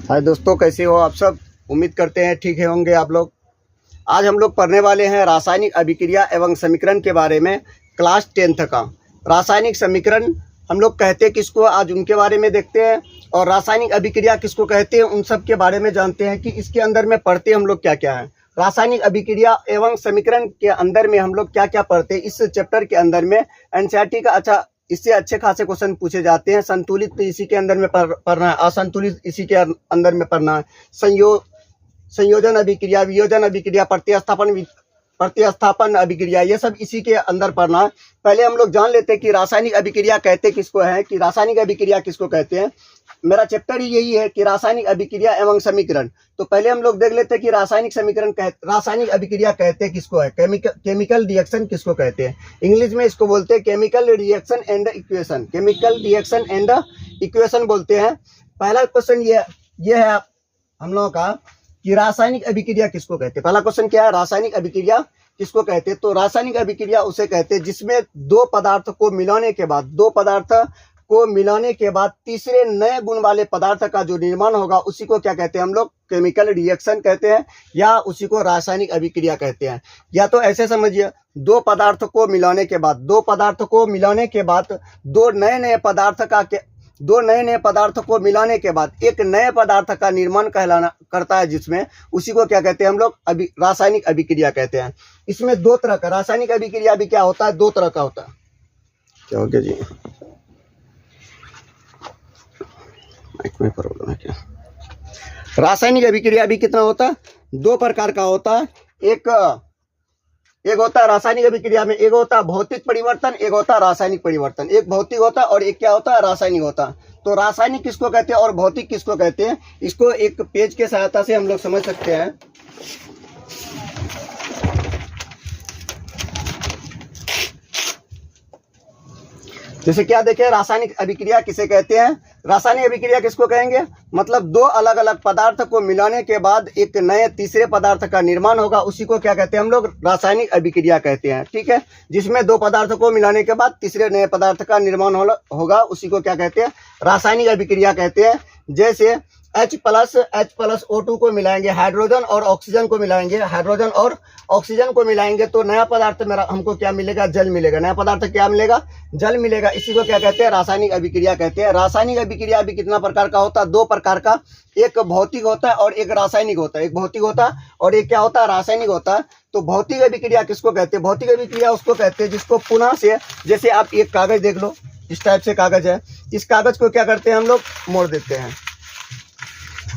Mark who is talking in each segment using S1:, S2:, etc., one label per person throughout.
S1: हाय दोस्तों, कैसे हो आप सब। उम्मीद करते हैं ठीक है होंगे आप लोग। आज हम लोग पढ़ने वाले हैं रासायनिक अभिक्रिया एवं समीकरण के बारे में, क्लास 10th का। रासायनिक समीकरण हम लोग कहते हैं किसको, आज उनके बारे में देखते हैं। और रासायनिक अभिक्रिया किसको कहते हैं, उन सब के बारे में जानते हैं कि इसके अंदर में पढ़ते हम लोग क्या क्या है। रासायनिक अभिक्रिया एवं समीकरण के अंदर में हम लोग क्या क्या पढ़ते हैं इस चैप्टर के अंदर में। एनसीईआरटी का इससे अच्छे खासे क्वेश्चन पूछे जाते हैं। संतुलित तो इसी के अंदर में पढ़ना है, असंतुलित इसी के अंदर में पढ़ना है। संयोजन अभिक्रिया, वियोजन अभिक्रिया, प्रतिस्थापन अभिक्रिया, ये सब इसी के अंदर पढ़ना है। पहले हम लोग जान लेते हैं कि रासायनिक अभिक्रिया कहते किसको है, कि रासायनिक अभिक्रिया किसको कहते हैं। मेरा चैप्टर ही यही है कि रासायनिक अभिक्रिया एवं समीकरण। तो पहले हम लोग देख लेते हैं कि रासायनिक अभिक्रिया कहते किसको है, केमिकल रिएक्शन किसको कहते हैं। इंग्लिश में इसको बोलते हैं chemical reaction and equation, chemical reaction and equation बोलते हैं। पहला क्वेश्चन ये है हम लोगों का कि रासायनिक अभिक्रिया किसको कहते हैं। पहला क्वेश्चन क्या है, रासायनिक अभिक्रिया किसको कहते हैं। तो रासायनिक अभिक्रिया उसे कहते हैं जिसमें दो पदार्थ को मिलाने के बाद तीसरे नए गुण वाले पदार्थ का जो निर्माण होगा उसी को क्या कहते हैं हम लोग, केमिकल रिएक्शन कहते हैं, या उसी को रासायनिक अभिक्रिया कहते हैं। या तो ऐसे समझिए, दो पदार्थ को मिलाने के बाद दो नए नए पदार्थ को मिलाने के बाद एक नए पदार्थ का निर्माण करता है, जिसमें उसी को क्या कहते हैं हम लोग, रासायनिक अभिक्रिया कहते हैं। इसमें दो तरह का रासायनिक अभिक्रिया भी क्या होता है, दो तरह का होता है। क्या हो गया जी, माइक में प्रॉब्लम है क्या। रासायनिक अभिक्रिया भी कितना होता है, दो प्रकार का होता है। एक होता है रासायनिक अभिक्रिया में, एक होता है भौतिक परिवर्तन, एक होता है रासायनिक परिवर्तन। एक भौतिक होता है और एक क्या होता है, रासायनिक होता है। तो रासायनिक किसको कहते हैं और भौतिक किसको कहते हैं, इसको एक पेज के सहायता से हम लोग समझ सकते हैं। जैसे क्या देखें, रासायनिक अभिक्रिया किसे कहते हैं। रासायनिक अभिक्रिया किसको कहेंगे, मतलब दो अलग अलग पदार्थ को मिलाने के बाद एक नए तीसरे पदार्थ का निर्माण होगा, उसी को क्या कहते हैं हम लोग, रासायनिक अभिक्रिया कहते हैं। ठीक है, जिसमें दो पदार्थ को मिलाने के बाद तीसरे नए पदार्थ का निर्माण होगा, उसी को क्या कहते हैं, रासायनिक अभिक्रिया कहते हैं। जैसे H+O2 को मिलाएंगे, हाइड्रोजन और ऑक्सीजन को मिलाएंगे तो नया पदार्थ मेरा हमको क्या मिलेगा, जल मिलेगा। नया पदार्थ क्या मिलेगा, जल मिलेगा। इसी को क्या कहते हैं, रासायनिक अभिक्रिया कहते हैं। रासायनिक अभिक्रिया भी कितना प्रकार का होता है, दो प्रकार का। एक भौतिक होता है और एक रासायनिक होता है। एक भौतिक होता है और एक क्या होता है, रासायनिक होता है। तो भौतिक अभिक्रिया किसको कहते हैं, भौतिक अभिक्रिया उसको कहते हैं जिसको पुनः से, जैसे आप एक कागज देख लो, इस टाइप से कागज है, इस कागज को क्या करते हैं हम लोग, मोड़ देते हैं।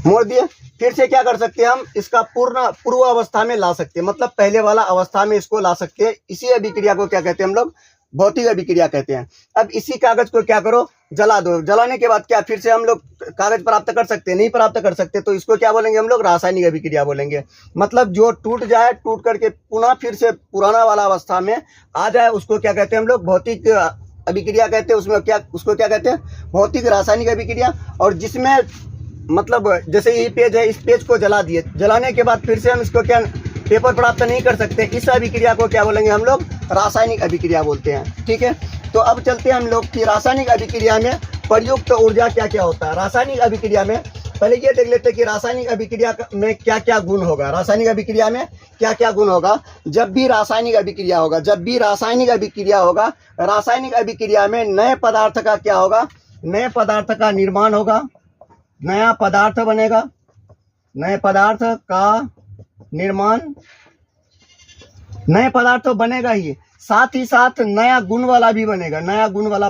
S1: मोड़ दिए, फिर से क्या कर सकते हैं हम, इसका पूर्व अवस्था में ला सकते हैं, मतलब पहले वाला अवस्था में इसको ला सकते हैं। इसी अभिक्रिया को क्या कहते हैं हम लोग, भौतिक अभिक्रिया कहते हैं। अब इसी कागज को क्या करो, जला दो। जलाने के बाद क्या फिर से हम लोग कागज प्राप्त कर सकते हैं, नहीं प्राप्त कर सकते, तो इसको क्या बोलेंगे हम लोग, रासायनिक अभिक्रिया बोलेंगे। मतलब जो टूट जाए, टूट करके पुनः फिर से पुराना वाला अवस्था में आ जाए, उसको क्या कहते हैं हम लोग, भौतिक अभिक्रिया कहते हैं। उसको क्या कहते हैं, भौतिक रासायनिक अभिक्रिया। और जिसमें मतलब जैसे ये पेज है, इस पेज को जला दिए, जलाने के बाद फिर से हम इसको क्या पेपर प्राप्त नहीं कर सकते, इस अभिक्रिया को क्या बोलेंगे हम लोग, रासायनिक अभिक्रिया बोलते हैं। ठीक है, तो अब चलते हैं हम लोग कि रासायनिक अभिक्रिया में प्रयुक्त ऊर्जा क्या क्या होता है। रासायनिक अभिक्रिया में पहले ये देख लेते हैं कि रासायनिक अभिक्रिया में क्या क्या गुण होगा। रासायनिक अभिक्रिया में क्या क्या गुण होगा। जब भी रासायनिक अभिक्रिया होगा, रासायनिक अभिक्रिया में नए पदार्थ का क्या होगा, नए पदार्थ का निर्माण होगा, नया पदार्थ बनेगा, नए पदार्थ का निर्माण, नए पदार्थ तो बनेगा ही, साथ ही साथ नया गुण वाला भी बनेगा, नया गुण वाला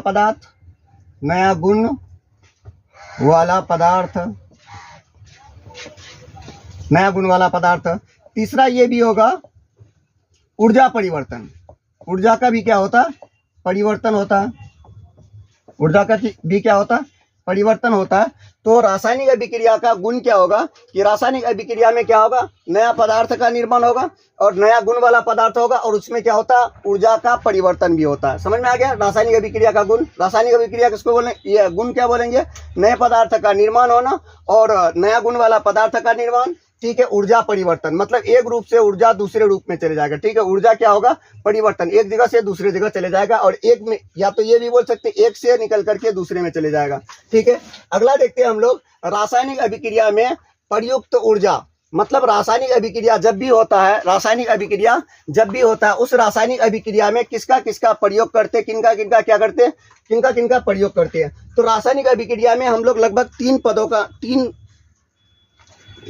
S1: पदार्थ। तीसरा ये भी होगा ऊर्जा परिवर्तन। ऊर्जा का भी क्या होता है, परिवर्तन होता है। ऊर्जा का भी क्या होता है, परिवर्तन होता है। तो रासायनिक अभिक्रिया का गुण क्या होगा कि रासायनिक अभिक्रिया में क्या होगा, नया पदार्थ का निर्माण होगा और नया गुण वाला पदार्थ होगा, और उसमें क्या होता है, ऊर्जा का परिवर्तन भी होता है। समझ में आ गया रासायनिक अभिक्रिया का गुण। रासायनिक अभिक्रिया किसको बोले, ये गुण क्या बोलेंगे, नए पदार्थ का निर्माण होना और नया गुण वाला पदार्थ का निर्माण। ठीक है, ऊर्जा परिवर्तन, मतलब एक रूप से ऊर्जा दूसरे रूप में चले जाएगा। ठीक है, ऊर्जा क्या होगा, परिवर्तन, एक जगह से दूसरे जगह चले जाएगा। और एक में, या तो ये भी बोल सकते हैं, एक से निकल करके दूसरे में चले जाएगा। ठीक है, अगला देखते हैं हम लोग रासायनिक अभिक्रिया में प्रयुक्त ऊर्जा, मतलब रासायनिक अभिक्रिया जब भी होता है, रासायनिक अभिक्रिया जब भी होता है उस रासायनिक अभिक्रिया में किसका किसका प्रयोग करते, किनका किनका क्या करते, किनका किनका प्रयोग करते हैं। तो रासायनिक अभिक्रिया में हम लोग लगभग 3 पदों का, 3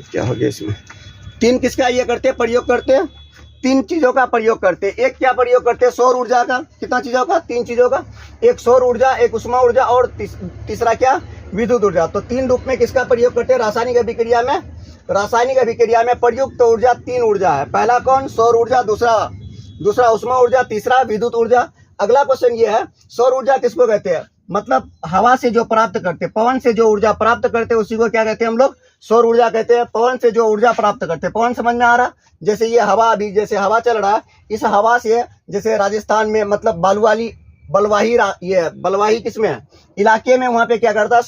S1: क्या हो गया इसमें, 3 किसका ये करते हैं, प्रयोग करते हैं, 3 चीजों का प्रयोग करते हैं। एक क्या प्रयोग करते हैं, सौर ऊर्जा का, कितना चीजों का, 3 चीजों का, एक सौर ऊर्जा, एक उष्मा ऊर्जा और तीसरा क्या, विद्युत ऊर्जा। तो 3 रूप में किसका प्रयोग करते हैं रासायनिक अभिक्रिया में। रासायनिक अभिक्रिया में प्रयुक्त ऊर्जा 3 ऊर्जा है। पहला कौन, सौर ऊर्जा, दूसरा उष्मा ऊर्जा, तीसरा विद्युत ऊर्जा। अगला क्वेश्चन ये है, सौर ऊर्जा किसको कहते हैं, मतलब हवा से जो प्राप्त करते, पवन से जो ऊर्जा प्राप्त करते हैं उसी को क्या कहते हैं हम लोग, सौर ऊर्जा कहते हैं। पवन से जो ऊर्जा प्राप्त करते हैं, पवन समझ में आ रहा, जैसे ये हवा, अभी जैसे हवा चल रहा है, इस हवा से जैसे राजस्थान में मतलब ये बलवाही किसमें है, इलाके में, वहां पे क्या करता है,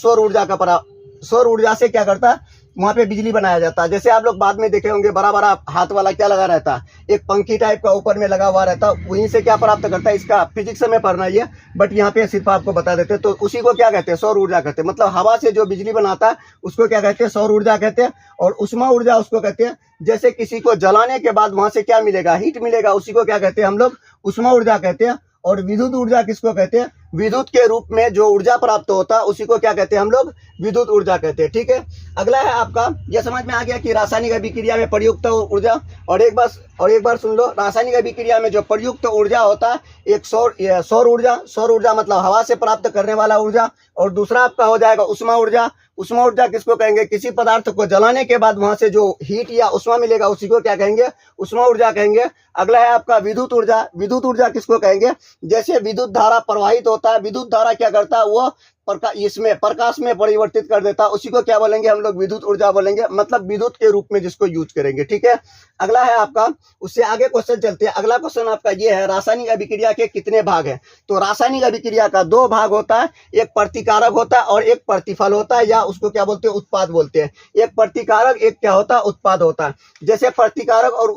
S1: सौर ऊर्जा से क्या करता है, वहां पे बिजली बनाया जाता है। जैसे आप लोग बाद में देखे होंगे, बड़ा बड़ा हाथ वाला क्या लगा रहता है, एक पंखी टाइप का ऊपर में लगा हुआ रहता है, वहीं से क्या प्राप्त करता है, इसका फिजिक्स में पढ़ना ही है, बट यहाँ पे सिर्फ आपको बता देते हैं। तो उसी को क्या कहते हैं, सौर ऊर्जा कहते हैं। मतलब हवा से जो बिजली बनाता है उसको क्या कहते हैं, सौर ऊर्जा कहते हैं। और उष्मा ऊर्जा उसको कहते हैं, जैसे किसी को जलाने के बाद वहां से क्या मिलेगा, हीट मिलेगा, उसी को क्या कहते हैं हम लोग, उष्मा ऊर्जा कहते हैं। और विद्युत ऊर्जा किसको कहते हैं, विद्युत के रूप में जो ऊर्जा प्राप्त होता है उसी को क्या कहते हैं हम लोग, विद्युत ऊर्जा कहते हैं। ठीक है, अगला है आपका, यह समझ में आ गया कि रासायनिक अभिक्रिया में प्रयुक्त ऊर्जा। और एक बार सुन लो, रासायनिक अभिक्रिया में जो प्रयुक्त ऊर्जा होता है, एक सौर ऊर्जा मतलब हवा से प्राप्त करने वाला ऊर्जा, और दूसरा आपका हो जाएगा उष्मा ऊर्जा। उष्मा ऊर्जा किसको कहेंगे, किसी पदार्थ को जलाने के बाद वहां से जो हीट या उष्मा मिलेगा उसी को क्या कहेंगे, उष्मा ऊर्जा कहेंगे। अगला है आपका विद्युत ऊर्जा। विद्युत ऊर्जा किसको कहेंगे, जैसे विद्युत धारा प्रवाहित होता है, विद्युत धारा क्या करता है, वो प्रकाश में परिवर्तित कर देता है, उसी को क्या बोलेंगे हम लोग, विद्युत ऊर्जा बोलेंगे, मतलब विद्युत के रूप में जिसको यूज करेंगे। ठीक है, अगला है आपका, उससे आगे क्वेश्चन चलते हैं। अगला क्वेश्चन आपका ये है, रासायनिक अभिक्रिया के कितने भाग हैं। तो रासायनिक अभिक्रिया का 2 भाग होता है, एक प्रतिकारक होता है और एक प्रतिफल होता है, या उसको क्या बोलते हैं, उत्पाद बोलते हैं। एक प्रतिकारक, एक क्या होता है, उत्पाद होता है। जैसे प्रतिकारक और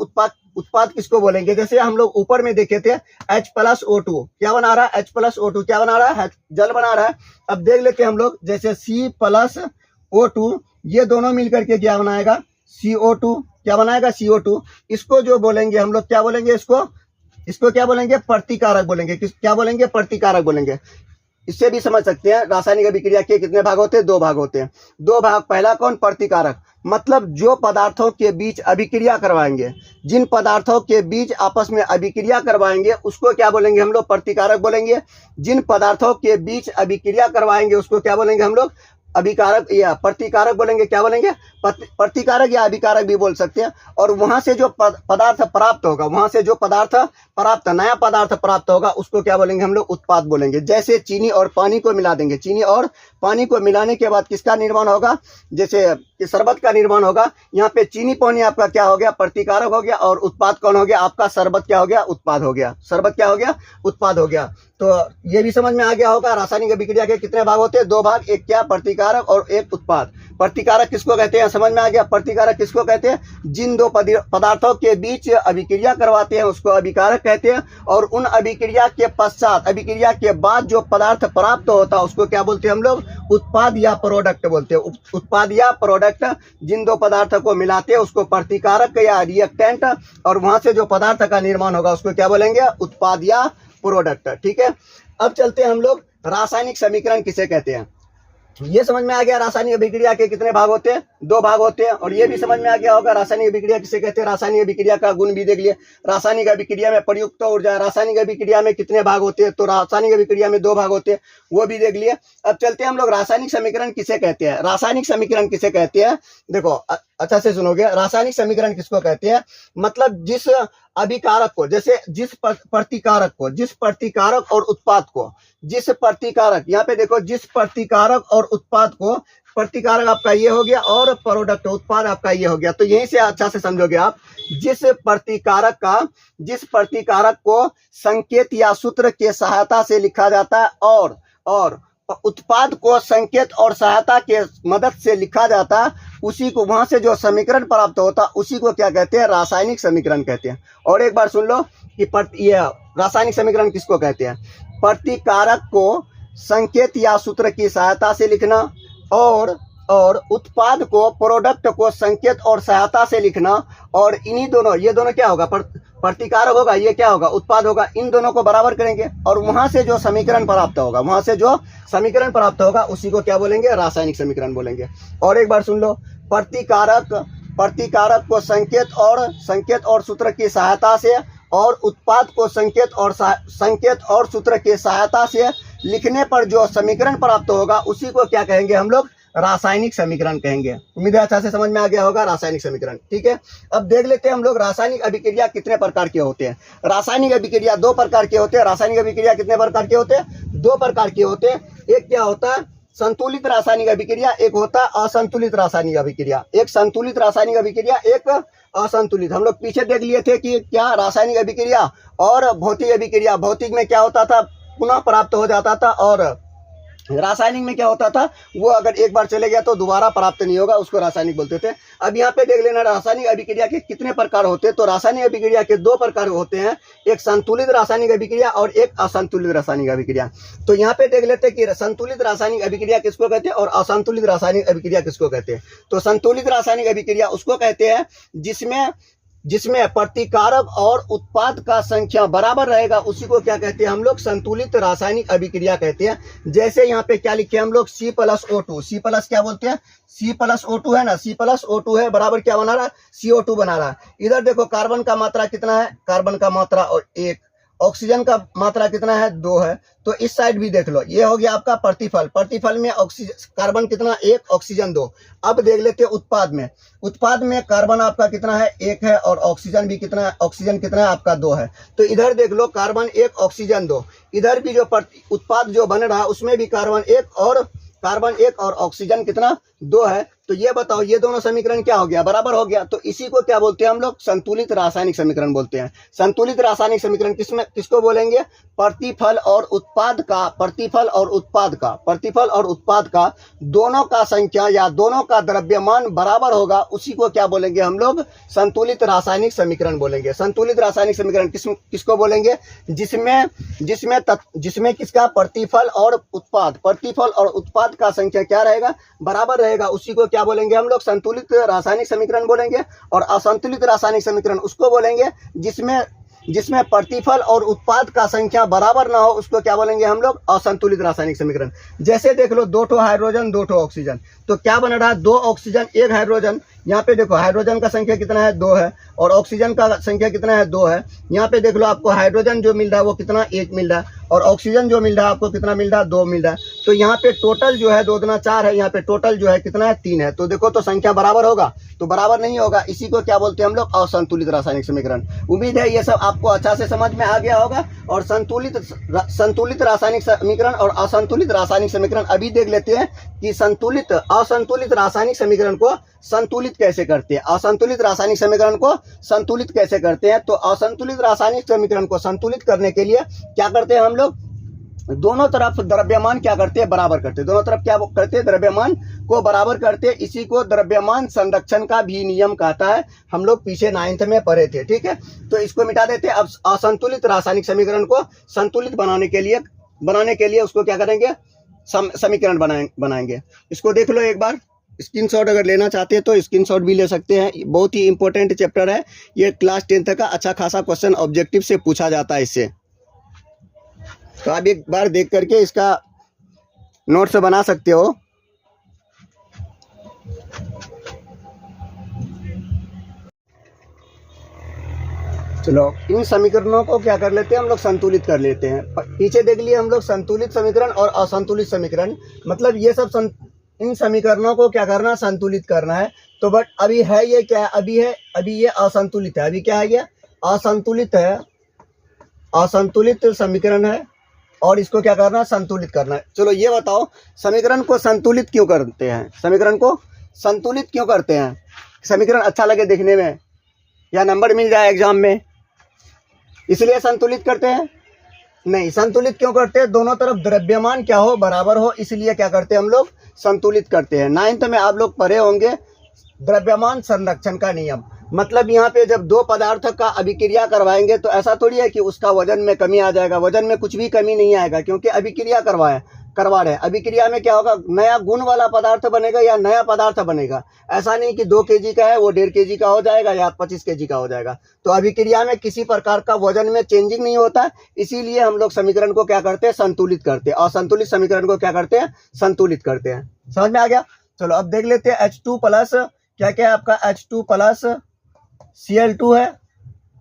S1: उत्पाद किसको बोलेंगे, जैसे हम लोग ऊपर में देखे थे H+O2 क्या बना रहा है, H+O2 क्या बना रहा है, जल बना रहा है। अब देख लेते हैं हम लोग, जैसे C+O2 ये दोनों मिलकर के क्या बनाएगा, CO2 क्या बनाएगा, CO2। इसको जो बोलेंगे हम लोग क्या बोलेंगे, इसको क्या बोलेंगे, प्रतिकारक बोलेंगे। क्या बोलेंगे, प्रतिकारक बोलेंगे। इससे भी समझ सकते हैं रासायनिक अभिक्रिया के कितने भाग होते हैं, 2 भाग होते हैं। 2 भाग, पहला कौन, प्रतिकारक, मतलब जो पदार्थों के बीच अभिक्रिया करवाएंगे, जिन पदार्थों के बीच आपस में अभिक्रिया करवाएंगे उसको क्या बोलेंगे हम लोग, प्रतिकारक बोलेंगे। जिन पदार्थों के बीच अभिक्रिया करवाएंगे उसको क्या बोलेंगे हम लोग, अभिकारक या प्रतिकारक बोलेंगे। क्या बोलेंगे, प्रतिकारक या अभिकारक भी बोल सकते हैं। और वहां से जो पदार्थ प्राप्त होगा, वहां से जो पदार्थ प्राप्त, नया पदार्थ प्राप्त होगा उसको क्या बोलेंगे हम लोग, उत्पाद बोलेंगे। जैसे चीनी और पानी को मिला देंगे, चीनी और पानी को मिलाने के बाद किसका निर्माण होगा, जैसे शरबत का निर्माण होगा। यहाँ पे चीनी पानी आपका क्या हो गया, प्रतिकारक हो गया, और उत्पाद कौन हो गया आपका, शरबत क्या हो गया, उत्पाद हो गया। शरबत क्या हो गया, उत्पाद हो गया। तो ये भी समझ में आ गया होगा रासायनिक अभिक्रिया के कितने भाग होते हैं, 2 भाग, एक क्या, प्रतिकारक और एक उत्पाद। प्रतिकारक किसको कहते हैं, समझ में आ गया, प्रतिकारक किसको कहते हैं, जिन 2 पदार्थों के बीच अभिक्रिया करवाते हैं उसको अभिकारक कहते हैं। और उन अभिक्रिया के पश्चात, अभिक्रिया के बाद जो पदार्थ प्राप्त होता है उसको क्या बोलते हैं हम लोग, उत्पाद या प्रोडक्ट बोलते हैं। उत्पाद या प्रोडक्ट, जिन 2 पदार्थों को मिलाते हैं उसको प्रतिकारक या रिएक्टेंट, और वहां से जो पदार्थ का निर्माण होगा उसको क्या बोलेंगे, उत्पाद या प्रोडक्ट। ठीक है, अब चलते हैं हम लोग, रासायनिक समीकरण किसे कहते हैं। ये समझ में आ गया रासायनिक अभिक्रिया के कितने भाग होते हैं, 2 भाग होते हैं। और ये भी समझ में आ गया होगा रासायनिक अभिक्रिया किसे कहते हैं, रासायनिक अभिक्रिया का गुण भी देख लिए। रासायनिक अभिक्रिया में प्रयुक्त ऊर्जा, रासायनिक अभिक्रिया में कितने भाग होते हैं, तो रासायनिक अभिक्रिया में 2 भाग होते हैं, वो भी देख लिए। अब चलते हैं हम लोग, रासायनिक समीकरण किसे कहते हैं। रासायनिक समीकरण किसे कहते हैं, देखो अच्छा से सुनोगे, रासायनिक समीकरण किसको कहते हैं, मतलब जिस अभिकारक को, जैसे जिस प्रतिकारक और उत्पाद को, जिस प्रतिकारक, यहाँ पे देखो, जिस प्रतिकारक और उत्पाद को, प्रतिकारक आपका ये हो गया और प्रोडक्ट उत्पाद आपका ये हो गया। तो यहीं से अच्छा से समझोगे आप, जिस प्रतिकारक को संकेत या सूत्र के सहायता से लिखा जाता है और उत्पाद को संकेत और सहायता के मदद से लिखा जाता है, उसी को, वहां से जो समीकरण प्राप्त होता उसी को क्या कहते हैं, रासायनिक समीकरण कहते हैं। और एक बार सुन लो कि ये रासायनिक समीकरण किसको कहते हैं, प्रतिकारक को संकेत या सूत्र की सहायता से लिखना और और उत्पाद को, प्रोडक्ट को संकेत और सहायता से लिखना, और इन्हीं दोनों, ये दोनों क्या होगा, प्रतिकारक होगा, ये क्या होगा, उत्पाद होगा, इन दोनों को बराबर करेंगे और वहां से जो समीकरण प्राप्त होगा, वहां से जो समीकरण प्राप्त होगा उसी को क्या बोलेंगे, रासायनिक समीकरण बोलेंगे। और एक बार सुन लो, प्रतिकारक को संकेत और सूत्र की सहायता से और उत्पाद को संकेत और सूत्र की सहायता से लिखने पर जो समीकरण प्राप्त होगा उसी को क्या कहेंगे हम लोग, रासायनिक समीकरण कहेंगे। उम्मीद है अच्छा से समझ में आ गया होगा रासायनिक समीकरण। ठीक है, अब देख लेते हैं हम लोग रासायनिक अभिक्रिया कितने प्रकार के होते हैं। रासायनिक अभिक्रिया दो प्रकार के होते हैं। रासायनिक अभिक्रिया कितने प्रकार के होते हैं, दो प्रकार के होते हैं। एक क्या होता है, संतुलित रासायनिक अभिक्रिया, एक होता है असंतुलित रासायनिक अभिक्रिया। एक संतुलित रासायनिक अभिक्रिया, एक असंतुलित। हम लोग पीछे देख लिए थे कि क्या रासायनिक अभिक्रिया और भौतिक अभिक्रिया, भौतिक में क्या होता था, पुनः प्राप्त हो जाता था, और रासायनिक में क्या होता था, वो अगर एक बार चले गया तो दोबारा प्राप्त नहीं होगा, उसको रासायनिक बोलते थे। अब यहाँ पे देख लेना रासायनिक अभिक्रिया के कितने प्रकार होते हैं। तो रासायनिक अभिक्रिया के दो प्रकार होते हैं, एक संतुलित रासायनिक अभिक्रिया और एक असंतुलित रासायनिक अभिक्रिया। तो यहाँ पे देख लेते हैं कि संतुलित रासायनिक अभिक्रिया किसको कहते हैं और असंतुलित रासायनिक अभिक्रिया किसको कहते हैं। तो संतुलित रासायनिक अभिक्रिया उसको कहते हैं जिसमें प्रतिकारक और उत्पाद का संख्या बराबर रहेगा, उसी को क्या कहते हैं हम लोग, संतुलित रासायनिक अभिक्रिया कहते हैं। जैसे यहाँ पे क्या लिखे हम लोग, C+O2, C प्लस क्या बोलते हैं, C+O2 है ना, C+O2 है, बराबर क्या बना रहा है, CO2 बना रहा है। इधर देखो कार्बन का मात्रा कितना है, कार्बन का मात्रा और 1, ऑक्सीजन का मात्रा कितना है, 2 है। तो इस साइड भी देख लो, ये हो गया आपका प्रतिफल में कार्बन कितना, 1, ऑक्सीजन 2। अब देख लेते हैं उत्पाद में कार्बन आपका कितना है, 1 है, और ऑक्सीजन भी कितना है, ऑक्सीजन कितना है आपका, 2 है। तो इधर देख लो कार्बन 1, ऑक्सीजन 2। इधर भी जो उत्पाद जो बन रहा है उसमें भी कार्बन 1 और ऑक्सीजन कितना, 2 है। तो ये बताओ, ये दोनों समीकरण क्या हो गया, बराबर हो गया। तो इसी को क्या बोलते हैं हम लोग, संतुलित रासायनिक समीकरण बोलते हैं। संतुलित रासायनिक समीकरण किसको बोलेंगे, प्रतिफल और उत्पाद का दोनों का संख्या या दोनों का द्रव्यमान बराबर होगा, उसी को क्या बोलेंगे हम लोग, संतुलित रासायनिक समीकरण बोलेंगे। संतुलित रासायनिक समीकरण किसको बोलेंगे, जिसमें किसका, प्रतिफल और उत्पाद का संख्या क्या रहेगा, बराबर रहेगा, उसी को क्या बोलेंगे हम लोग, संतुलित रासायनिक समीकरण बोलेंगे। और असंतुलित रासायनिक समीकरण उसको बोलेंगे जिसमें प्रतिफल और उत्पाद का संख्या बराबर ना हो, उसको क्या बोलेंगे हम लोग, असंतुलित रासायनिक समीकरण। जैसे देख लो 2 हाइड्रोजन 2 ऑक्सीजन, तो क्या बन रहा है, 2 ऑक्सीजन 1 हाइड्रोजन। यहाँ पे देखो हाइड्रोजन का संख्या कितना है, 2 है, और ऑक्सीजन का संख्या कितना है, 2 है। यहाँ पे देख लो आपको हाइड्रोजन जो मिल रहा है वो कितना, 1 मिल रहा है, और ऑक्सीजन जो मिल रहा है आपको कितना मिल रहा है, 2 मिल रहा है। तो यहाँ पे टोटल जो है 2 दूना 4 है, यहाँ पे टोटल जो है कितना है, 3 है। तो देखो तो संख्या बराबर होगा, तो बराबर नहीं होगा, इसी को क्या बोलते हैं हम लोग, असंतुलित रासायनिक समीकरण। उम्मीद है ये सब आपको अच्छा से समझ में आ गया होगा। और संतुलित रासायनिक समीकरण और असंतुलित रासायनिक समीकरण अभी देख लेते हैं कि असंतुलित रासायनिक समीकरण को संतुलित कैसे करते हैं, असंतुलित रासायनिक समीकरण को संतुलित कैसे करते हैं। तो असंतुलित रासायनिक समीकरण को संतुलित करने के लिए क्या करते हैं हम लोग, दोनों तरफ द्रव्यमान क्या करते हैं, बराबर करते हैं। दोनों तरफ क्या करते हैं, द्रव्यमान को बराबर करते हैं। इसी को द्रव्यमान संरक्षण का भी नियम कहता है, हम लोग पीछे 9th में पढ़े थे। ठीक है, तो इसको मिटा देते हैं। अब असंतुलित रासायनिक समीकरण को संतुलित बनाने के लिए उसको क्या करेंगे, समीकरण बनाएंगे। इसको देख लो एक बार, स्क्रीनशॉट अगर लेना चाहते हैं तो स्क्रीनशॉट भी ले सकते हैं। बहुत ही इंपॉर्टेंट चैप्टर है ये, क्लास 10th का अच्छा खासा क्वेश्चन ऑब्जेक्टिव से पूछा जाता है इससे। तो आप एक बार देख करके इसका नोट्स बना सकते हो। चलो इन समीकरणों को क्या कर लेते हैं हम लोग, संतुलित कर लेते हैं। पीछे देख लिए हम लोग संतुलित समीकरण और असंतुलित समीकरण, मतलब ये सब इन समीकरणों को क्या करना, संतुलित करना है। तो बट अभी है ये क्या है, अभी ये असंतुलित है। अभी क्या है, ये असंतुलित है, असंतुलित समीकरण है, और इसको क्या करना, संतुलित करना है। चलो ये बताओ, समीकरण को संतुलित क्यों करते हैं, समीकरण को संतुलित क्यों करते हैं। समीकरण अच्छा लगे देखने में या नंबर मिल जाए एग्जाम में, इसलिए संतुलित करते हैं। नहीं, संतुलित क्यों करते हैं, दोनों तरफ द्रव्यमान क्या हो, बराबर हो, इसलिए क्या करते हैं हम लोग, संतुलित करते हैं। 9th में आप लोग पढ़े होंगे द्रव्यमान संरक्षण का नियम। मतलब यहाँ पे जब दो पदार्थ का अभिक्रिया करवाएंगे तो ऐसा थोड़ी है कि उसका वजन में कमी आ जाएगा, वजन में कुछ भी कमी नहीं आएगा, क्योंकि अभिक्रिया करवाए। करवा रहे हैं। अभिक्रिया में क्या होगा, नया गुण वाला पदार्थ बनेगा या नया पदार्थ बनेगा। ऐसा नहीं कि 2 kg का है वो 1.5 kg का हो जाएगा या 25 kg का हो जाएगा। तो अभिक्रिया में किसी प्रकार का वजन में चेंजिंग नहीं होता, इसीलिए हम लोग समीकरण को क्या करते हैं, संतुलित करते हैं। और संतुलित समीकरण को क्या करते हैं, संतुलित करते हैं। समझ में आ गया। चलो अब देख लेते हैं H2 प्लस क्या क्या है आपका, H2 प्लस Cl2 है,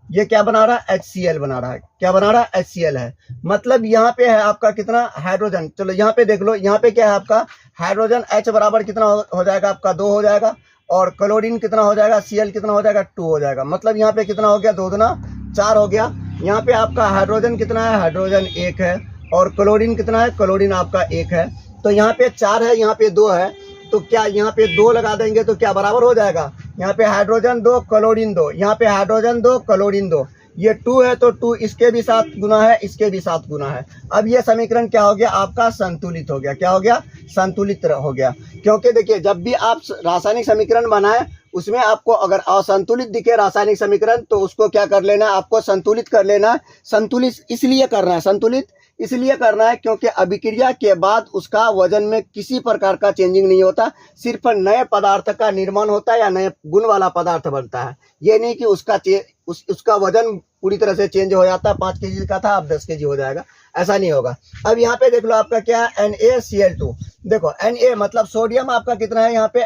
S1: ये क्या बना रहा है, HCl बना रहा है। क्या बना रहा है, HCl है। मतलब यहाँ पे है आपका कितना हाइड्रोजन, चलो यहाँ पे देख लो, यहाँ पे क्या है आपका हाइड्रोजन H बराबर कितना हो जाएगा आपका 2 हो जाएगा, और क्लोरीन कितना हो जाएगा, Cl कितना हो जाएगा 2 हो जाएगा। मतलब यहाँ पे कितना हो गया, 2 दूना 4 हो गया। यहाँ पे आपका हाइड्रोजन कितना है, हाइड्रोजन 1 है, और क्लोरीन कितना है, क्लोरीन आपका 1 है। तो यहाँ पे 4 है, यहाँ पे 2 है, तो क्या यहाँ पे 2 लगा देंगे तो क्या बराबर हो जाएगा, यहाँ पे हाइड्रोजन 2 क्लोरीन 2, यहाँ पे हाइड्रोजन 2 क्लोरीन 2, ये 2 है तो 2 इसके भी साथ गुना है, इसके भी साथ गुना है। अब ये समीकरण क्या हो गया आपका, संतुलित हो गया। क्या हो गया, संतुलित हो गया। क्योंकि देखिए जब भी आप रासायनिक समीकरण बनाए उसमें आपको अगर असंतुलित दिखे रासायनिक समीकरण तो उसको क्या कर लेना है, आपको संतुलित कर लेना है। संतुलित इसलिए करना है, संतुलित इसलिए करना है क्योंकि अभिक्रिया के बाद उसका वजन में किसी प्रकार का चेंजिंग नहीं होता, सिर्फ नए पदार्थ का निर्माण होता है या नए गुण वाला पदार्थ बनता है। ये नहीं कि उसका वजन पूरी तरह से चेंज हो जाता है, 5 kg का था अब 10 kg हो जाएगा, ऐसा नहीं होगा। अब यहाँ पे देख लो आपका क्या है, NaCl2। देखो Na मतलब सोडियम आपका कितना है, यहाँ पे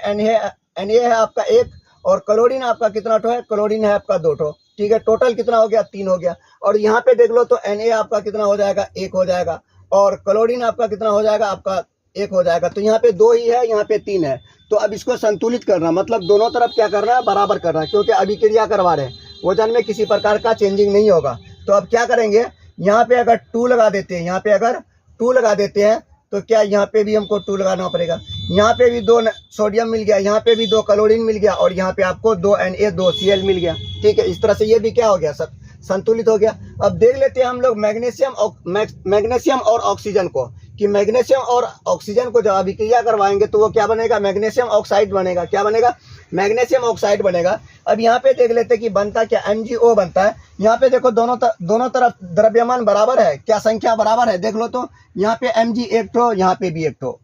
S1: Na है आपका 1, और क्लोरीन आपका कितना ठो है, क्लोरीन है आपका 2 ठो। ठीक है, टोटल कितना हो गया, 3 हो गया। और यहाँ पे देख लो तो Na आपका कितना हो जाएगा, 1 हो जाएगा, और क्लोरीन आपका कितना हो जाएगा, आपका 1 हो जाएगा। तो यहाँ पे 2 ही है, यहाँ पे 3 है। तो अब इसको संतुलित करना मतलब दोनों तरफ क्या करना है, बराबर करना है, क्योंकि अभिक्रिया करवा रहे हैं, वजन में किसी प्रकार का चेंजिंग नहीं होगा। तो अब क्या करेंगे, यहाँ पे अगर 2 लगा देते हैं, यहाँ पे अगर 2 लगा देते हैं तो क्या यहाँ पे भी हमको 2 लगाना पड़ेगा। यहाँ पे भी 2 सोडियम मिल गया, यहाँ पे भी 2 क्लोरीन मिल गया, और यहाँ पे आपको 2 Na 2 Cl मिल गया। ठीक है, इस तरह से ये भी क्या हो गया, सब संतुलित हो गया। अब देख लेते हैं हम लोग मैग्नीशियम और ऑक्सीजन को, कि मैग्नीशियम और ऑक्सीजन को जब अभिक्रिया करवाएंगे तो वो क्या बनेगा, मैग्नीशियम ऑक्साइड बनेगा। क्या बनेगा, मैग्नीशियम ऑक्साइड बनेगा। अब यहाँ पे देख लेते हैं कि बनता क्या, MgO बनता है। यहाँ पे देखो दोनों तरफ द्रव्यमान बराबर है, क्या संख्या बराबर है, देख लो तो यहाँ पे Mg 1 ठो, यहाँ पे भी 1 ठो,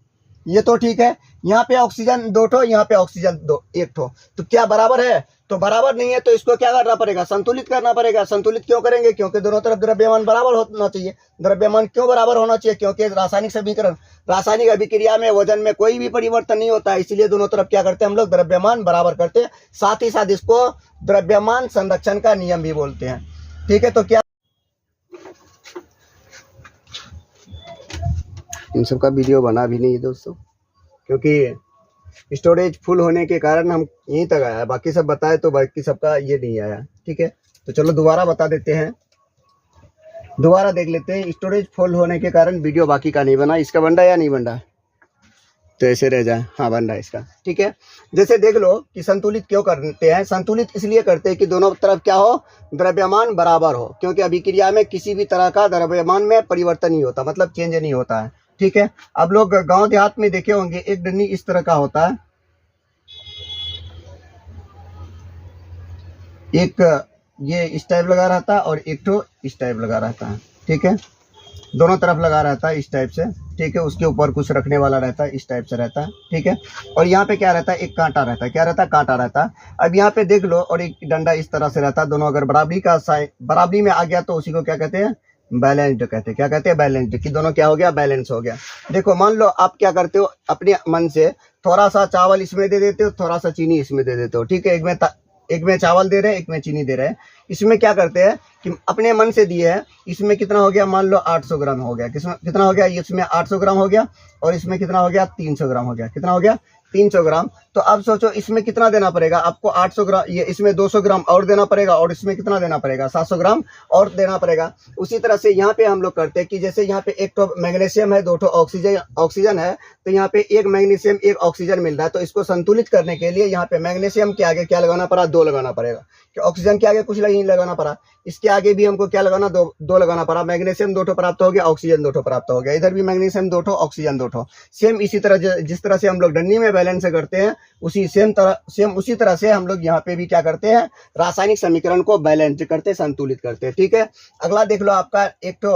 S1: ये तो ठीक है। यहाँ पे ऑक्सीजन 2 ठो, यहाँ पे ऑक्सीजन 1 ठो, तो क्या बराबर है, तो बराबर नहीं है, तो इसको क्या करना पड़ेगा, संतुलित करना पड़ेगा। संतुलित क्यों करेंगे, क्योंकि दोनों तरफ द्रव्यमान बराबर होना चाहिए। द्रव्यमान क्यों बराबर होना चाहिए, क्योंकि रासायनिक समीकरण, रासायनिक अभिक्रिया में वजन में कोई भी परिवर्तन नहीं होता है, इसलिए दोनों तरफ क्या करते हैं हम लोग, द्रव्यमान बराबर करते हैं। साथ ही साथ इसको द्रव्यमान संरक्षण का नियम भी बोलते हैं। ठीक है, तो क्या इन सब का वीडियो बना भी नहीं है दोस्तों, क्योंकि स्टोरेज फुल होने के कारण हम यहीं तक आया, बाकी सब बताए तो बाकी सबका ये नहीं आया। ठीक है, तो चलो दोबारा बता देते हैं, दोबारा देख लेते हैं। स्टोरेज फुल होने के कारण वीडियो बाकी का नहीं बना। इसका बन रहा है या नहीं बन रहा है, तो ऐसे रह जाए, हाँ बन रहा है इसका। ठीक है, जैसे देख लो कि संतुलित क्यों करते हैं, संतुलित इसलिए करते हैं कि दोनों तरफ क्या हो, द्रव्यमान बराबर हो, क्योंकि अभिक्रिया में किसी भी तरह का द्रव्यमान में परिवर्तन नहीं होता, मतलब चेंज नहीं होता है। ठीक है, अब लोग गांव देहात में देखे होंगे, एक डंडी इस तरह का होता है, एक ये इस टाइप लगा रहता है और एक तो इस टाइप लगा रहता है। ठीक है, दोनों तरफ लगा रहता है इस टाइप से। ठीक है, उसके ऊपर कुछ रखने वाला रहता है, इस टाइप से रहता है। ठीक है, और यहाँ पे क्या रहता है, एक कांटा रहता है। क्या रहता है, कांटा रहता है। अब यहाँ पे देख लो, और एक डंडा इस तरह से रहता है। दोनों अगर बराबरी में आ गया तो उसी को क्या कहते हैं, बैलेंस्ड कहते हैं। क्या कहते हैं, बैलेंस्ड, कि दोनों क्या हो गया, बैलेंस हो गया। देखो मान लो आप क्या करते हो, अपने मन से थोड़ा सा चावल इसमें दे देते हो, थोड़ा सा चीनी इसमें दे देते हो। ठीक है, एक में चावल दे रहे हैं, एक में चीनी दे रहे हैं। इसमें क्या करते हैं कि अपने मन से दिए हैं, इसमें कितना हो गया, मान लो 800 ग्राम हो गया, कितना हो गया, इसमें 800 ग्राम हो गया, और इसमें कितना हो गया, 300 ग्राम हो गया। कितना हो गया, 300 ग्राम। तो अब सोचो इसमें कितना देना पड़ेगा आपको, 800 ग्राम, ये इसमें 200 ग्राम और देना पड़ेगा, और इसमें कितना देना पड़ेगा, 700 ग्राम और देना पड़ेगा। उसी तरह से यहाँ पे हम लोग करते हैं कि जैसे यहाँ पे एक तो मैग्नीशियम है, 2 ठो ऑक्सीजन है, तो यहाँ पे एक मैग्नीशियम एक ऑक्सीजन मिल रहा है। तो इसको संतुलित करने के लिए यहाँ पे मैग्नीशियम के आगे क्या लगाना पड़ा, 2 लगाना पड़ेगा, कि ऑक्सीजन के आगे कुछ नहीं लगाना पड़ा, इसके आगे भी हमको क्या लगाना, 2 लगाना पड़ा। मैग्नीशियम 2 ठो प्राप्त हो गया, ऑक्सीजन 2 ठो प्राप्त हो गया, इधर भी मैग्नीशियम 2 ठो, ऑक्सीजन 2 ठो। सेम इसी तरह जिस तरह से हम लोग डंडी में बैलेंस करते हैं, सेम उसी तरह से हम लोग यहाँ पे भी क्या करते हैं, रासायनिक समीकरण को बैलेंस करते, संतुलित करते हैं। ठीक है, अगला देख लो आपका एक तो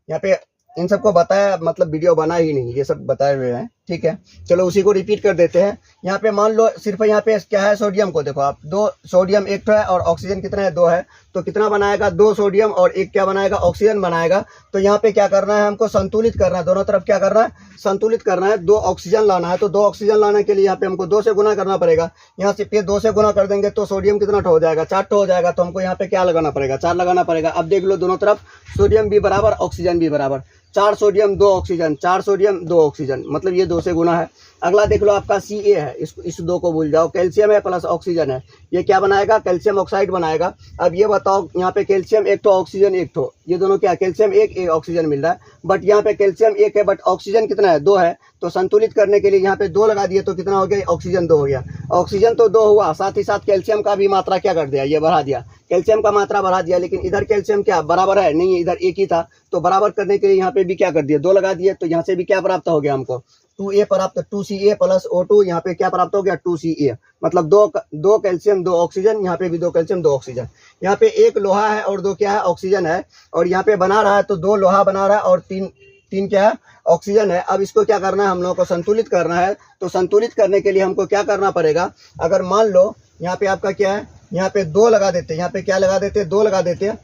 S1: यहाँ पे इन सबको बताया, मतलब वीडियो बना ही नहीं, ये सब बताए हुए हैं, ठीक है। चलो उसी को रिपीट कर देते हैं। यहाँ पे मान लो सिर्फ यहाँ पे क्या है, सोडियम को देखो आप, 2 सोडियम एक तो है और ऑक्सीजन कितना है, 2 है। तो कितना बनाएगा, 2 सोडियम और एक क्या बनाएगा, ऑक्सीजन बनाएगा। तो यहाँ पे क्या करना है, हमको संतुलित करना है, दोनों तरफ क्या करना है, संतुलित करना है। 2 ऑक्सीजन लाना है, तो 2 ऑक्सीजन लाने के लिए यहाँ पे हमको 2 से गुना करना पड़ेगा। यहाँ से पे 2 से गुना कर देंगे तो सोडियम कितना हो जाएगा, 4 हो जाएगा। तो हमको यहाँ पे क्या लगाना पड़ेगा, 4 लगाना पड़ेगा। अब देख लो दोनों तरफ सोडियम भी बराबर, ऑक्सीजन भी बराबर, 4 सोडियम 2 ऑक्सीजन, 4 सोडियम 2 ऑक्सीजन, मतलब ये 2 से गुना है। अगला देख लो आपका Ca है, इस 2 को भूल जाओ, कैल्शियम है प्लस ऑक्सीजन है, ये क्या बनाएगा, कैल्शियम ऑक्साइड बनाएगा। अब ये बताओ यहाँ पे कैल्शियम एक तो ऑक्सीजन एक तो, ये दोनों क्या, कैल्शियम एक ऑक्सीजन मिल रहा है, बट यहाँ पे कैल्शियम एक है बट ऑक्सीजन कितना है, 2 है। तो संतुलित करने के लिए यहाँ पे 2 लगा दिए तो कितना हो गया, ऑक्सीजन 2 हो गया। ऑक्सीजन तो 2 हुआ, साथ ही साथ कैल्शियम का भी मात्रा क्या कर दिया, ये बढ़ा दिया, कैल्शियम का मात्रा बढ़ा दिया। लेकिन इधर कैल्शियम क्या बराबर है, नहीं, इधर एक ही था। तो बराबर करने के लिए यहाँ पे भी क्या कर दिया, 2 लगा दिए। तो यहाँ से भी क्या प्राप्त हो गया हमको, 2A प्राप्त, 2Ca प्लस O2, यहाँ पे क्या प्राप्त हो गया, 2Ca, मतलब 2 कैल्शियम 2 ऑक्सीजन, यहाँ पे भी 2 कैल्शियम 2 ऑक्सीजन। यहाँ पे 1 लोहा है और 2 क्या है, ऑक्सीजन है। और यहाँ पे बना रहा है तो 2 लोहा बना रहा है और 3 क्या है, ऑक्सीजन है। अब इसको क्या करना है, हम लोगों को संतुलित करना है। तो संतुलित करने के लिए हमको क्या करना पड़ेगा, अगर मान लो यहाँ पे आपका क्या है, यहाँ पे 2 लगा देते हैं, यहाँ पे क्या लगा देते हैं, 2 लगा देते हैं।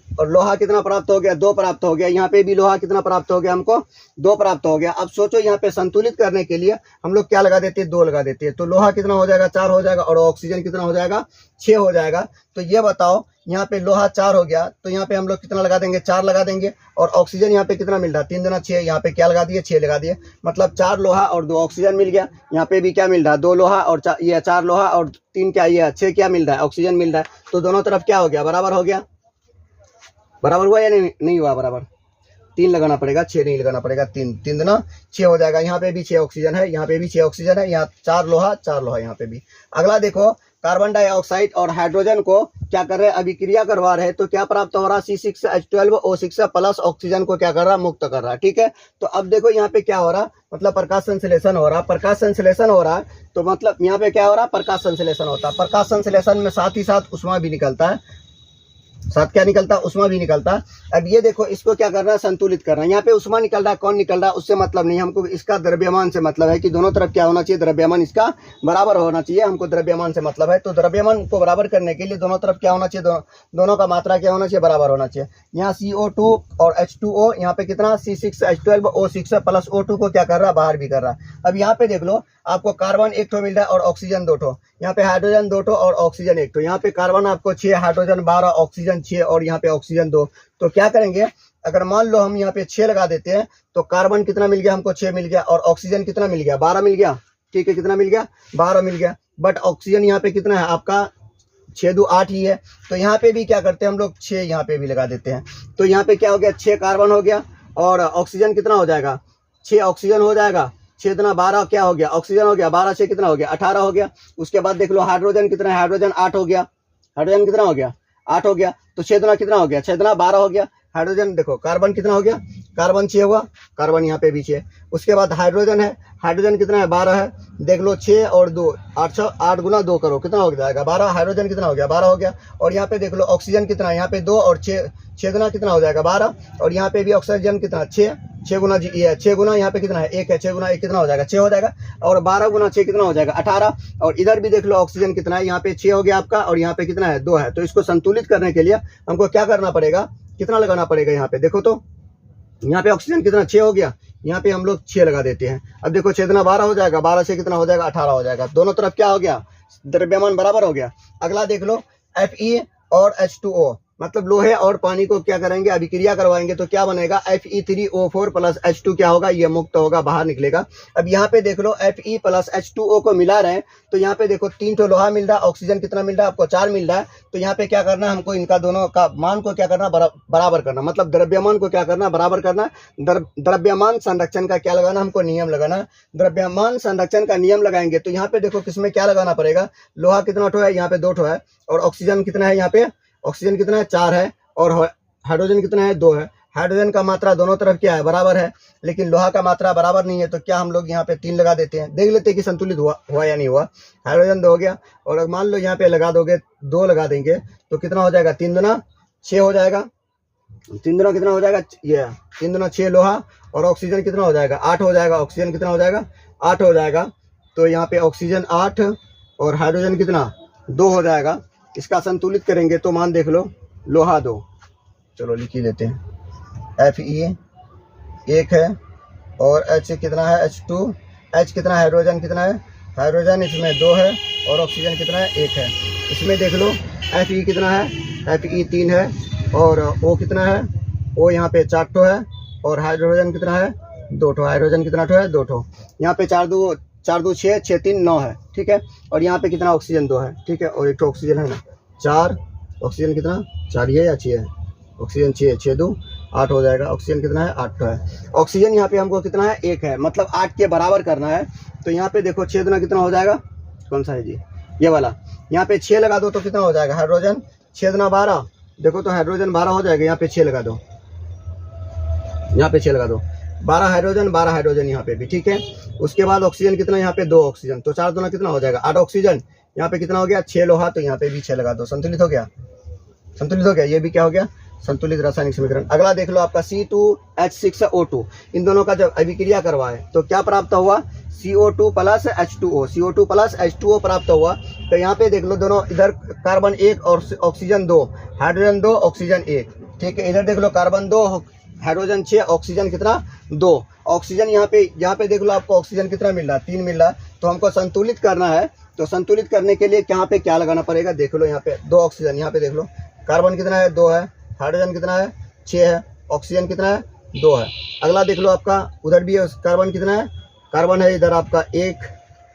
S1: और लोहा कितना प्राप्त हो गया, 2 प्राप्त हो गया। यहाँ पे भी लोहा कितना प्राप्त हो गया, हमको 2 प्राप्त हो गया। अब सोचो यहाँ पे संतुलित करने के लिए हम लोग क्या लगा देते हैं, 2 लगा देते हैं। तो लोहा कितना हो जाएगा, 4 हो जाएगा और ऑक्सीजन कितना हो जाएगा, 6 हो जाएगा। तो ये बताओ यहाँ पे लोहा 4 हो गया, तो यहाँ पे हम लोग कितना लगा देंगे, 4 लगा देंगे। और ऑक्सीजन यहाँ पे कितना मिल रहा है, 3 दूना 6, यहाँ पे क्या लगा दिए, 6 लगा दिए। मतलब 4 लोहा और 2 ऑक्सीजन मिल गया। यहाँ पे भी क्या मिल रहा है, 2 लोहा और 4 लोहा और 3 क्या, ये 6 क्या मिल रहा है, ऑक्सीजन मिल रहा है। तो दोनों तरफ क्या हो गया, बराबर हो गया, बराबर हुआ या नहीं हुआ, बराबर। 3 लगाना पड़ेगा, 6 नहीं लगाना पड़ेगा, 3 दूना 6 हो जाएगा। यहाँ पे भी 6 ऑक्सीजन है, यहाँ पे भी 6 ऑक्सीजन है, यहाँ 4 लोहा यहाँ पे भी। अगला देखो, कार्बन डाइऑक्साइड और हाइड्रोजन को क्या कर रहे हैं, अभिक्रिया करवा रहे हैं। तो क्या प्राप्त हो रहा है, C6H12O6 प्लस ऑक्सीजन को क्या कर रहा है, मुक्त कर रहा है, ठीक है। तो अब देखो यहाँ पे क्या हो रहा है, मतलब प्रकाश संश्लेषण हो रहा है, प्रकाश संश्लेषण हो रहा है। तो मतलब यहाँ पे क्या हो रहा है, प्रकाश संश्लेषण होता है। प्रकाश संश्लेषण में साथ ही साथ उष्मा भी निकलता है, साथ क्या निकलता है, उष्मा भी निकलता है। अब ये देखो, इसको क्या करना है, संतुलित करना है। यहाँ पे उष्मा निकल रहा है, कौन निकल रहा है, उससे मतलब नहीं, हमको इसका द्रव्यमान से मतलब है कि दोनों तरफ क्या होना चाहिए, द्रव्यमान इसका बराबर होना चाहिए। हमको द्रव्यमान से मतलब है। तो द्रव्यमान को बराबर करने के लिए दोनों तरफ क्या होना चाहिए, दोनों का मात्रा क्या होना चाहिए, बराबर होना चाहिए। यहाँ CO2 और H2O, यहाँ पे कितना, C6H12O6 प्लस O2 को क्या कर रहा है, बाहर भी कर रहा है। अब यहाँ पे देख लो, आपको कार्बन 1 ठो मिल रहा है और ऑक्सीजन 2 ठो, यहाँ पे हाइड्रोजन 2 ठो और ऑक्सीजन 1 ठो। यहाँ पे कार्बन आपको 6, हाइड्रोजन 12, ऑक्सीजन 6 और यहाँ पे ऑक्सीजन 2। तो क्या करेंगे, अगर मान लो हम यहाँ पे 6 लगा देते हैं तो कार्बन कितना मिल गया, हमको 6 मिल गया। और ऑक्सीजन कितना मिल गया, 12 मिल गया, ठीक है। कितना मिल गया, 12 मिल गया। बट ऑक्सीजन यहाँ पे कितना है आपका, 6 2 8 ही है। तो यहाँ पे भी क्या करते हैं हम लोग, 6 यहाँ पे भी लगा देते हैं। तो यहाँ पे क्या हो गया, 6 कार्बन हो गया और ऑक्सीजन कितना हो जाएगा, 6 ऑक्सीजन हो जाएगा। 6 दूना 12 क्या हो गया, ऑक्सीजन हो गया, 12 6 कितना हो गया, 18 हो गया। उसके बाद देख लो हाइड्रोजन कितना है, हाइड्रोजन 8 हो गया, हाइड्रोजन कितना हो गया, 8 हो गया। तो 6 दूना कितना हो गया, 6 दूना 12 हो गया। हाइड्रोजन देखो, कार्बन कितना हो गया, कार्बन 6 हुआ, कार्बन यहाँ पे भी 6। उसके बाद हाइड्रोजन है, हाइड्रोजन कितना है, 12 है। देख लो 6 और 2, 8 गुना 2 करो, कितना हो जाएगा, 12। हाइड्रोजन कितना हो गया, 12 हो गया। और यहाँ पे देख लो ऑक्सीजन कितना है, यहाँ पे 2 और 6 गुना कितना हो जाएगा, 12। और यहाँ पे भी ऑक्सीजन कितना, 6 गुना जी, ये 6 गुना यहाँ पे कितना है, 1 है, 6 गुना 1 कितना हो जाएगा, 6 हो जाएगा। और 12 गुना 6 कितना हो जाएगा, 18। और इधर भी देख लो ऑक्सीजन कितना है, यहाँ पे 6 हो गया आपका और यहाँ पे कितना है, 2 है। तो इसको संतुलित करने के लिए हमको क्या करना पड़ेगा, कितना लगाना पड़ेगा, यहाँ पे देखो तो यहाँ पे ऑक्सीजन कितना, 6 हो गया, यहाँ पे हम लोग 6 लगा देते हैं। अब देखो 6 दूना 12 हो जाएगा, 12 से कितना हो जाएगा, 18 हो जाएगा। दोनों तरफ क्या हो गया, द्रव्यमान बराबर हो गया। अगला देख लो, Fe और H2O, मतलब लोहे और पानी को क्या करेंगे, अभिक्रिया करवाएंगे। तो क्या बनेगा, Fe3O4 प्लस H2 क्या होगा, ये मुक्त होगा, बाहर निकलेगा। अब यहाँ पे देख लो Fe प्लस H2O को मिला रहे हैं। तो यहाँ पे देखो 3 ठो लोहा मिल रहा है, ऑक्सीजन कितना मिल रहा है आपको, 4 मिल रहा है। तो यहाँ पे क्या करना है, हमको इनका दोनों का मान को क्या करना, बराबर करना, मतलब द्रव्यमान को क्या करना, बराबर करना। द्रव्यमान संरक्षण का क्या लगाना, हमको नियम लगाना। द्रव्यमान संरक्षण का नियम लगाएंगे तो यहाँ पे देखो किसमें क्या लगाना पड़ेगा, लोहा कितना ठो है, यहाँ पे 2 ठो है। और ऑक्सीजन कितना है, यहाँ पे ऑक्सीजन कितना है, 4 है। और हाइड्रोजन कितना है, 2 है। हाइड्रोजन का मात्रा दोनों तरफ क्या है, बराबर है। लेकिन लोहा का मात्रा बराबर नहीं है। तो क्या हम लोग यहाँ पे 3 लगा देते हैं, देख लेते हैं कि संतुलित हुआ या नहीं हुआ। हाइड्रोजन 2 हो गया। और मान लो यहाँ पे लगा दोगे, 2 लगा देंगे तो कितना हो जाएगा, 3 दूना 6 हो जाएगा, 3 दूना कितना हो जाएगा, ये 3 दूना 6 लोहा, और ऑक्सीजन कितना हो जाएगा, 8 हो जाएगा। ऑक्सीजन कितना हो जाएगा, 8 हो जाएगा। तो यहाँ पे ऑक्सीजन 8 और हाइड्रोजन कितना, 2 हो जाएगा। इसका संतुलित करेंगे तो मान देख लो, लोहा 2, चलो लिख ही देते हैं, Fe 1 है, और H कितना है, H2, H कितना, हाइड्रोजन कितना है, हाइड्रोजन इसमें 2 है, और ऑक्सीजन कितना है, 1 है। इसमें देख लो Fe कितना है, Fe 3 है, और O कितना है, O यहाँ पे 4 ठो है, और हाइड्रोजन कितना है, 2 ठो। हाइड्रोजन कितना ठो है, 2 ठो। यहाँ पे 4 2 6 6 3 9 है, ठीक है। और यहाँ पे कितना, ऑक्सीजन 2 है, ठीक है, और 1 ठो ऑक्सीजन है ना, 4। ऑक्सीजन कितना, 4 ही है या 6 है, ऑक्सीजन 6, 6 2 8 हो जाएगा। ऑक्सीजन कितना है, 8 है। ऑक्सीजन यहाँ पे हमको कितना है, 1 है, मतलब 8 के बराबर करना है। तो यहाँ पे देखो 6 दूना कितना हो जाएगा, कौन सा है जी, ये वाला। यहाँ पे 6 लगा दो तो कितना हो जाएगा, हाइड्रोजन 6 दूना 12, देखो तो हाइड्रोजन 12 हो जाएगा। यहाँ पे 6 लगा दो, यहाँ पे 6 लगा दो, 12 हाइड्रोजन, 12 हाइड्रोजन यहाँ पे भी, ठीक है। उसके बाद ऑक्सीजन कितना, यहाँ पे 2 ऑक्सीजन, तो 4 दूना कितना हो जाएगा, 8 ऑक्सीजन। यहाँ पे कितना हो गया, 6 लोहा, तो यहाँ पे भी 6 लगा दो। संतुलित हो गया, संतुलित हो गया। ये भी क्या हो गया, संतुलित रासायनिक समीकरण। अगला देख लो आपका C2H6O2, इन दोनों का जब अभिक्रिया करवाए तो क्या प्राप्त हुआ, CO2 plus H2O, CO2 plus H2O प्राप्त हुआ। तो यहाँ पे देख लो दोनों, इधर कार्बन 1 और ऑक्सीजन 2, हाइड्रोजन 2, ऑक्सीजन 1, ठीक है। इधर देख लो कार्बन 2, हाइड्रोजन 6, ऑक्सीजन कितना, 2। ऑक्सीजन यहाँ पे देख लो आपको ऑक्सीजन कितना मिल रहा है, 3 मिल रहा है। तो हमको संतुलित करना है, तो संतुलित करने के लिए यहाँ पे क्या लगाना पड़ेगा, देख लो यहाँ पे 2 ऑक्सीजन, यहाँ पे देख लो कार्बन कितना है, 2 है, हाइड्रोजन कितना है, 6 है, ऑक्सीजन कितना है, 2 है। अगला देख लो आपका उधर भी कार्बन कितना है, कार्बन है इधर आपका 1,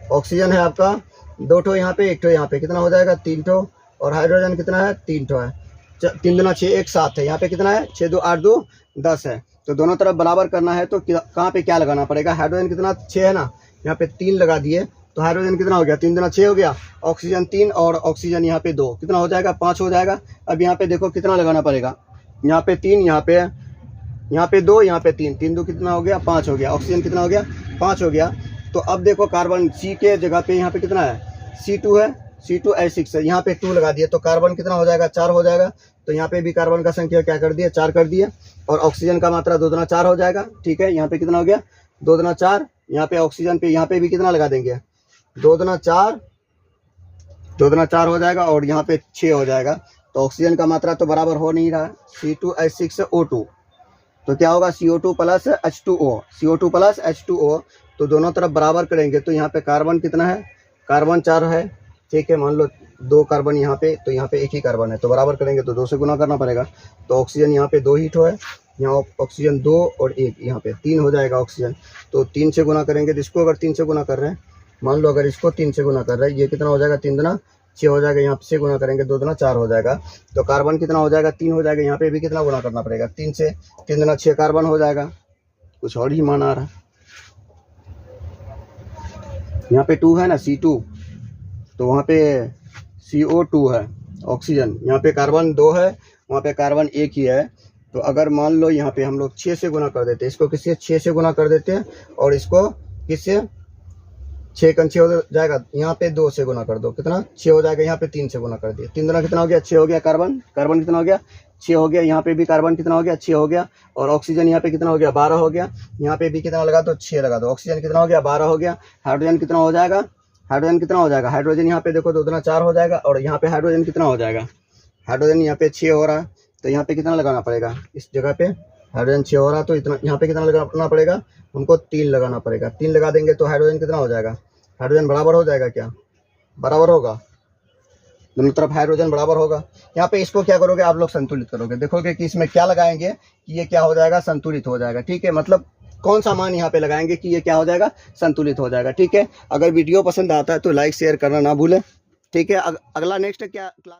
S1: ऑक्सीजन है आपका 2 ठो, यहाँ पे 1 ठो, यहाँ पे कितना हो जाएगा, 3 ठो, और हाइड्रोजन कितना है, 3 ठो है। 3 दूना 6 1 7 है, यहाँ पे कितना है, 6 2 8 2 10 है। तो दोनों तरफ बराबर करना है, तो कहाँ पे क्या लगाना पड़ेगा, हाइड्रोजन कितना 6 है ना, यहाँ पे 3 लगा दिए, तो हाइड्रोजन कितना हो गया, 3 दूना 6 हो गया, ऑक्सीजन 3, और ऑक्सीजन यहाँ पे 2, कितना हो जाएगा, 5 हो जाएगा। अब यहाँ पे देखो कितना लगाना पड़ेगा, यहाँ पे 3, यहाँ पे 2, यहाँ पे 3, 3 2 कितना हो गया, 5 हो गया। ऑक्सीजन कितना हो गया, 5 हो गया। तो अब देखो कार्बन C के जगह पे यहाँ पे कितना है, C2 है, C2H6 है, यहाँ पे 2 लगा दिए, तो कार्बन कितना हो जाएगा, 4 हो जाएगा। तो यहाँ पे भी कार्बन का संख्या क्या कर दिया, 4 कर दिए, और ऑक्सीजन का मात्रा 2 दूना 4 हो जाएगा, ठीक है। यहाँ पे कितना हो गया, 2 दूना 4, यहाँ पे ऑक्सीजन पे यहाँ पे भी कितना लगा देंगे, 2 दूना 4, 2 दूना 4 हो जाएगा, और यहाँ पे 6 हो जाएगा। तो ऑक्सीजन का मात्रा तो बराबर हो नहीं रहा है, C2H6O2, तो क्या होगा, CO2 plus H2O, CO2 plus H2O। तो दोनों तरफ बराबर करेंगे, तो यहाँ पे कार्बन कितना है, कार्बन 4 है, ठीक है। मान लो 2 कार्बन यहाँ पे, तो यहाँ पे 1 ही कार्बन है, तो बराबर करेंगे तो 2 से गुना करना पड़ेगा। तो ऑक्सीजन यहाँ पे 2 ही ठो है, यहाँ ऑक्सीजन 2 और 1, यहाँ पे 3 हो जाएगा ऑक्सीजन। तो 3 से गुना करेंगे, तो इसको अगर 3 से गुना कर रहे हैं, मान लो अगर इसको 3 से गुना कर रहे हैं, ये कितना हो जाएगा, 3 दूना 6 हो जाएगा, यहाँ से गुना करेंगे 2 दूना 4 हो जाएगा। तो कार्बन कितना हो जाएगा, 3 हो जाएगा। यहाँ पे भी कितना गुना करना पड़ेगा, 3 से, 3 दूना 6 कार्बन हो जाएगा, कुछ और ही मान आ रहा है। यहाँ पे 2 है ना, C2, तो वहाँ पे CO2 है, ऑक्सीजन। यहाँ पे कार्बन 2 है, वहाँ पे कार्बन 1 ही है। तो अगर मान लो यहाँ पे हम लोग 6 से गुना कर देते हैं, इसको किससे, 6 से गुना कर देते हैं, और इसको किससे, 6 कन 6 हो जाएगा, यहाँ पे 2 से गुना कर दो, कितना 6 हो जाएगा। यहाँ पे 3 से गुना कर दिया, 3 दूना कितना हो गया, 6 हो गया। कार्बन कितना हो गया, 6 हो गया। यहाँ पे भी कार्बन कितना हो गया, 6 हो गया। और ऑक्सीजन यहाँ पे कितना हो गया, 12 हो गया। यहाँ पे भी कितना लगा दो, 6 लगा दो। ऑक्सीजन कितना हो गया, 12 हो गया। हाइड्रोजन कितना हो जाएगा, हाइड्रोजन यहाँ पे देखो 2 दूना 4 हो जाएगा, और यहाँ पे हाइड्रोजन कितना हो जाएगा, हाइड्रोजन यहाँ पे 6 हो रहा है, तो यहाँ पे कितना लगाना पड़ेगा, इस जगह पे हाइड्रोजन 6 हो रहा है, तो इतना यहाँ पे कितना लगाना पड़ेगा, हमको 3 लगाना पड़ेगा। 3 लगा देंगे तो हाइड्रोजन कितना हो जाएगा, हाइड्रोजन बराबर हो जाएगा, क्या बराबर होगा, दोनों तरफ हाइड्रोजन बराबर होगा। यहाँ पे इसको क्या करोगे आप लोग, संतुलित करोगे, देखोगे कि इसमें क्या लगाएंगे कि ये क्या हो जाएगा, संतुलित हो जाएगा, ठीक है। मतलब कौन सा मान यहाँ पे लगाएंगे कि ये क्या हो जाएगा, संतुलित हो जाएगा, ठीक है। अगर वीडियो पसंद आता है तो लाइक शेयर करना ना भूलें, ठीक है। अगला नेक्स्ट क्या क्लास